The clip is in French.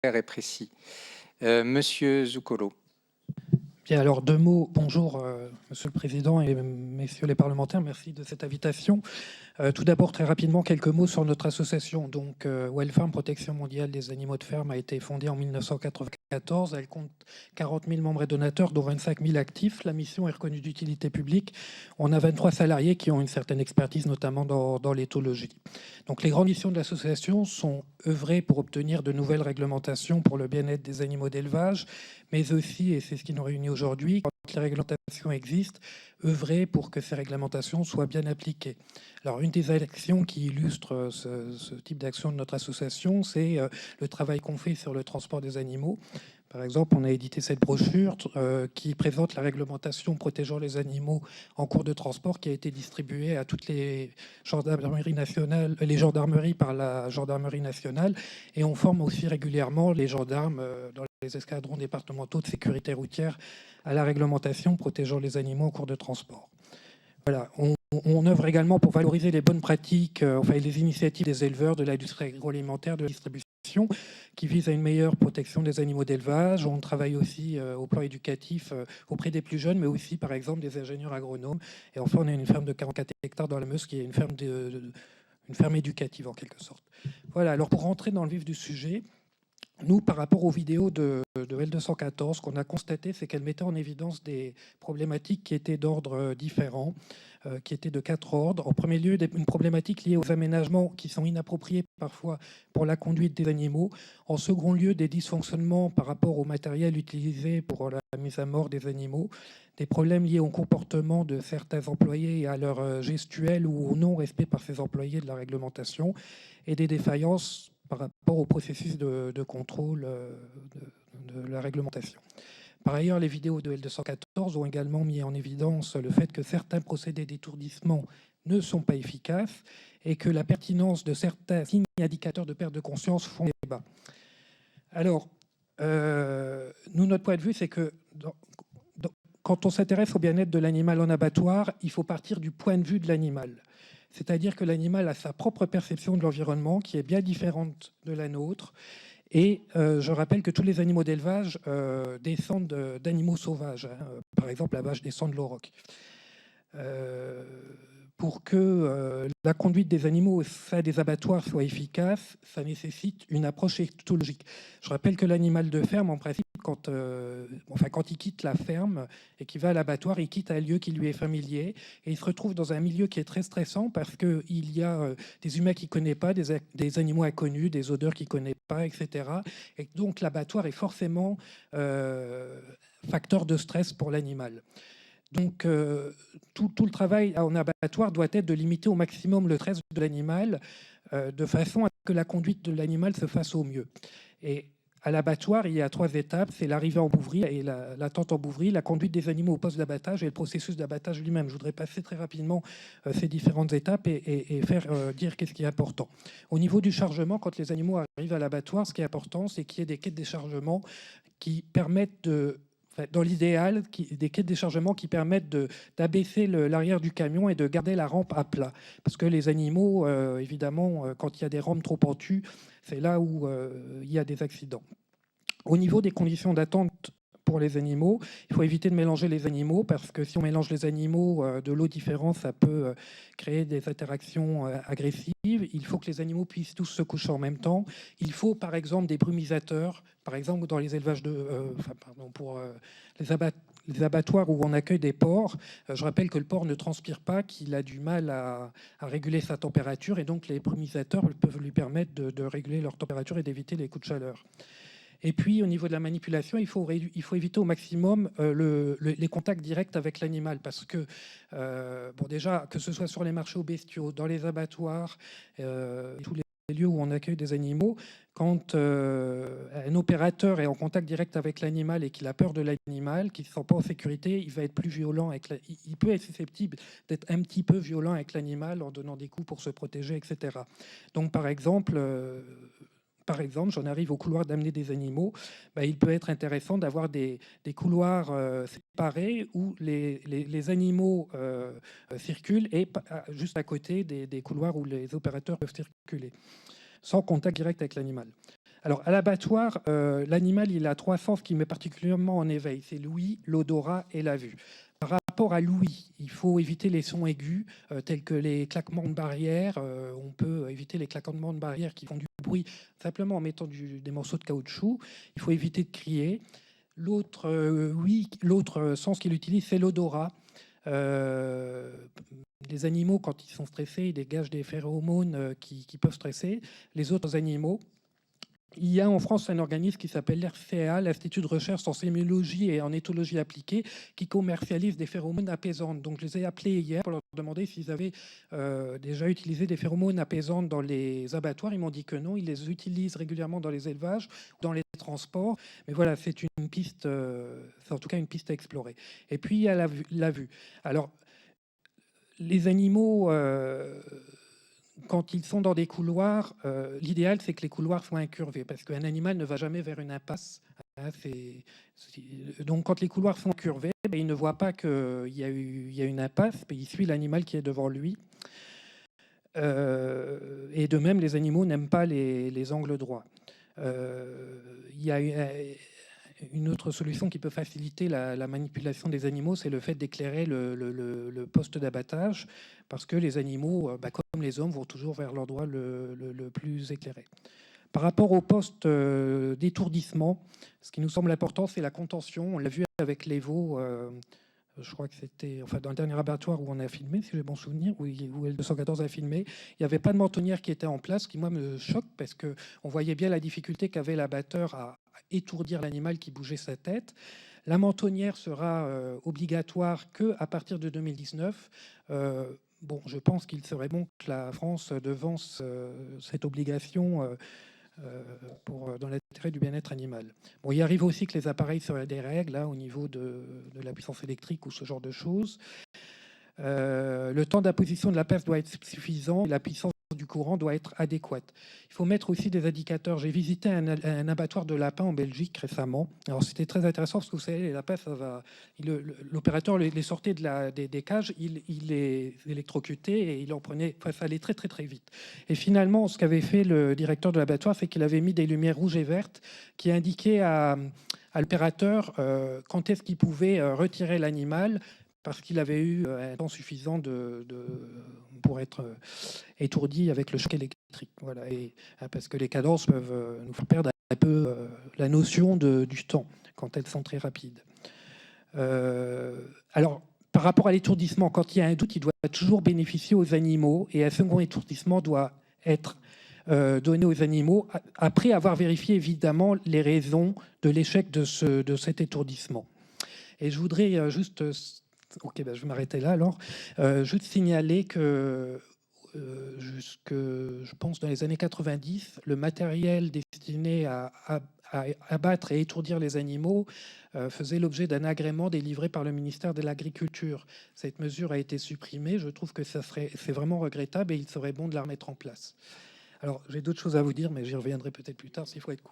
et précis. Monsieur Zuccolo. Bien, alors deux mots. Bonjour, Monsieur le Président et messieurs les parlementaires. Merci de cette invitation. Tout d'abord, très rapidement, quelques mots sur notre association. Donc, Wild Farm, Protection mondiale des animaux de ferme, a été fondée en 1994. Elle compte 40 000 membres et donateurs, dont 25 000 actifs. La mission est reconnue d'utilité publique. On a 23 salariés qui ont une certaine expertise, notamment dans l'éthologie. Donc, les grandes missions de l'association sont œuvrer pour obtenir de nouvelles réglementations pour le bien-être des animaux d'élevage, mais aussi, et c'est ce qui nous réunit aujourd'hui, quand les réglementations existent, œuvrer pour que ces réglementations soient bien appliquées. Alors, une des actions qui illustre ce type d'action de notre association, c'est le travail qu'on fait sur le transport des animaux. Par exemple, on a édité cette brochure qui présente la réglementation protégeant les animaux en cours de transport, qui a été distribuée à toutes les gendarmeries nationales, les gendarmeries par la gendarmerie nationale, et on forme aussi régulièrement les gendarmes dans les escadrons départementaux de sécurité routière à la réglementation protégeant les animaux en cours de transport. Voilà, on œuvre également pour valoriser les bonnes pratiques, les initiatives des éleveurs, de l'industrie agroalimentaire, de la distribution, qui visent à une meilleure protection des animaux d'élevage. On travaille aussi au plan éducatif auprès des plus jeunes, mais aussi, par exemple, des ingénieurs agronomes. Et enfin, on a une ferme de 44 hectares dans la Meuse, qui est une ferme éducative, en quelque sorte. Voilà, alors pour rentrer dans le vif du sujet, nous, par rapport aux vidéos de L214, ce qu'on a constaté, c'est qu'elles mettaient en évidence des problématiques qui étaient d'ordre différent, qui étaient de 4 ordres. En premier lieu, une problématique liée aux aménagements qui sont inappropriés parfois pour la conduite des animaux. En second lieu, des dysfonctionnements par rapport au matériel utilisé pour la mise à mort des animaux. Des problèmes liés au comportement de certains employés et à leur gestuelle ou au non-respect par ces employés de la réglementation. Et des défaillances par rapport au processus de contrôle de la réglementation. Par ailleurs, les vidéos de L214 ont également mis en évidence le fait que certains procédés d'étourdissement ne sont pas efficaces et que la pertinence de certains signes indicateurs de perte de conscience font débat. Alors, nous, notre point de vue, c'est que quand on s'intéresse au bien-être de l'animal en abattoir, il faut partir du point de vue de l'animal. C'est-à-dire que l'animal a sa propre perception de l'environnement qui est bien différente de la nôtre. Et je rappelle que tous les animaux d'élevage descendent d'animaux sauvages. Par exemple, la vache descend de l'auroch. Pour que la conduite des animaux au sein des abattoirs soit efficace, ça nécessite une approche éthologique. Je rappelle que l'animal de ferme, en principe, quand il quitte la ferme et qu'il va à l'abattoir, il quitte un lieu qui lui est familier et il se retrouve dans un milieu qui est très stressant parce qu'il y a des humains qu'il ne connaît pas, des animaux inconnus, des odeurs qu'il ne connaît pas, etc. Et donc l'abattoir est forcément facteur de stress pour l'animal. Donc, tout le travail en abattoir doit être de limiter au maximum le stress de l'animal, de façon à ce que la conduite de l'animal se fasse au mieux. Et à l'abattoir, il y a 3 étapes. C'est l'arrivée en bouverie et l'attente en bouverie, la conduite des animaux au poste d'abattage et le processus d'abattage lui-même. Je voudrais passer très rapidement ces différentes étapes et faire dire qu'est-ce qui est important. Au niveau du chargement, quand les animaux arrivent à l'abattoir, ce qui est important, c'est qu'il y ait des quais de déchargement qui permettent dans l'idéal, des quais de déchargement qui permettent d'abaisser l'arrière du camion et de garder la rampe à plat. Parce que les animaux, évidemment, quand il y a des rampes trop pentues, c'est là où il y a des accidents. Au niveau des conditions d'attente pour les animaux, il faut éviter de mélanger les animaux parce que si on mélange les animaux de lots différents, ça peut créer des interactions agressives. Il faut que les animaux puissent tous se coucher en même temps. Il faut par exemple des brumisateurs, par exemple dans les élevages pour les abattoirs où on accueille des porcs. Je rappelle que le porc ne transpire pas, qu'il a du mal à réguler sa température et donc les brumisateurs peuvent lui permettre de réguler leur température et d'éviter les coups de chaleur. Et puis, au niveau de la manipulation, il faut éviter au maximum les contacts directs avec l'animal. Parce que, déjà, que ce soit sur les marchés aux bestiaux, dans les abattoirs, tous les lieux où on accueille des animaux, quand un opérateur est en contact direct avec l'animal et qu'il a peur de l'animal, qu'il ne se sent pas en sécurité, il va être plus violent. Il peut être susceptible d'être un petit peu violent avec l'animal en donnant des coups pour se protéger, etc. Donc, par exemple, j'en arrive au couloir d'amener des animaux, il peut être intéressant d'avoir des couloirs séparés où les animaux circulent et juste à côté des couloirs où les opérateurs peuvent circuler, sans contact direct avec l'animal. Alors, à l'abattoir, l'animal, il a 3 sens qui met particulièrement en éveil. C'est l'ouïe, l'odorat et la vue. Par rapport à l'ouïe, il faut éviter les sons aigus, tels que les claquements de barrière. On peut éviter les claquements de barrière qui font du bruit simplement en mettant des morceaux de caoutchouc. Il faut éviter de crier. L'autre sens qu'il utilise, c'est l'odorat. Les animaux, quand ils sont stressés, ils dégagent des phéromones qui peuvent stresser les autres animaux. Il y a en France un organisme qui s'appelle l'IRCA, l'Institut de recherche en sémiologie et en éthologie appliquée, qui commercialise des phéromones apaisantes. Donc je les ai appelés hier pour leur demander s'ils avaient déjà utilisé des phéromones apaisantes dans les abattoirs. Ils m'ont dit que non, ils les utilisent régulièrement dans les élevages, dans les transports. Mais voilà, c'est une piste, c'est en tout cas une piste à explorer. Et puis il y a la vue. Alors, les animaux... quand ils sont dans des couloirs, l'idéal, c'est que les couloirs soient incurvés, parce qu'un animal ne va jamais vers une impasse. Hein, donc, quand les couloirs sont incurvés, il ne voit pas qu'il y a une impasse, il suit l'animal qui est devant lui. Et de même, les animaux n'aiment pas les angles droits. Il y a une autre solution qui peut faciliter la manipulation des animaux, c'est le fait d'éclairer le poste d'abattage, parce que les animaux, comme les hommes, vont toujours vers l'endroit le plus éclairé. Par rapport au poste d'étourdissement, ce qui nous semble important, c'est la contention. On l'a vu avec les veaux, je crois que c'était dans le dernier abattoir où on a filmé, si j'ai bon souvenir, où L214 a filmé, il n'y avait pas de mentonnière qui était en place, ce qui moi me choque, parce qu'on voyait bien la difficulté qu'avait l'abatteur à étourdir l'animal qui bougeait sa tête. La mentonnière sera obligatoire qu'à partir de 2019. Je pense qu'il serait bon que la France devance cette obligation dans l'intérêt du bien-être animal. Il arrive aussi que les appareils seraient des règles au niveau de la puissance électrique ou ce genre de choses. Le temps d'apposition de la passe doit être suffisant. La puissance du courant doit être adéquate. Il faut mettre aussi des indicateurs. J'ai visité un abattoir de lapins en Belgique récemment. Alors c'était très intéressant parce que vous savez, les lapins, l'opérateur les sortait des cages, il les électrocutait et il en prenait. Ça allait très très très vite. Et finalement, ce qu'avait fait le directeur de l'abattoir, c'est qu'il avait mis des lumières rouges et vertes qui indiquaient à l'opérateur quand est-ce qu'il pouvait retirer l'animal, parce qu'il avait eu un temps suffisant pour être étourdi avec le choc électrique. Voilà. Parce que les cadences peuvent nous faire perdre un peu la notion du temps quand elles sont très rapides. Alors, par rapport à l'étourdissement, quand il y a un doute, il doit toujours bénéficier aux animaux, et un second étourdissement doit être donné aux animaux après avoir vérifié évidemment les raisons de l'échec de cet étourdissement. Et je voudrais juste... Ok, je vais m'arrêter là alors. Juste signaler que je pense, dans les années 90, le matériel destiné à abattre et étourdir les animaux faisait l'objet d'un agrément délivré par le ministère de l'Agriculture. Cette mesure a été supprimée. Je trouve que c'est vraiment regrettable et il serait bon de la remettre en place. Alors, j'ai d'autres choses à vous dire, mais j'y reviendrai peut-être plus tard s'il faut être court.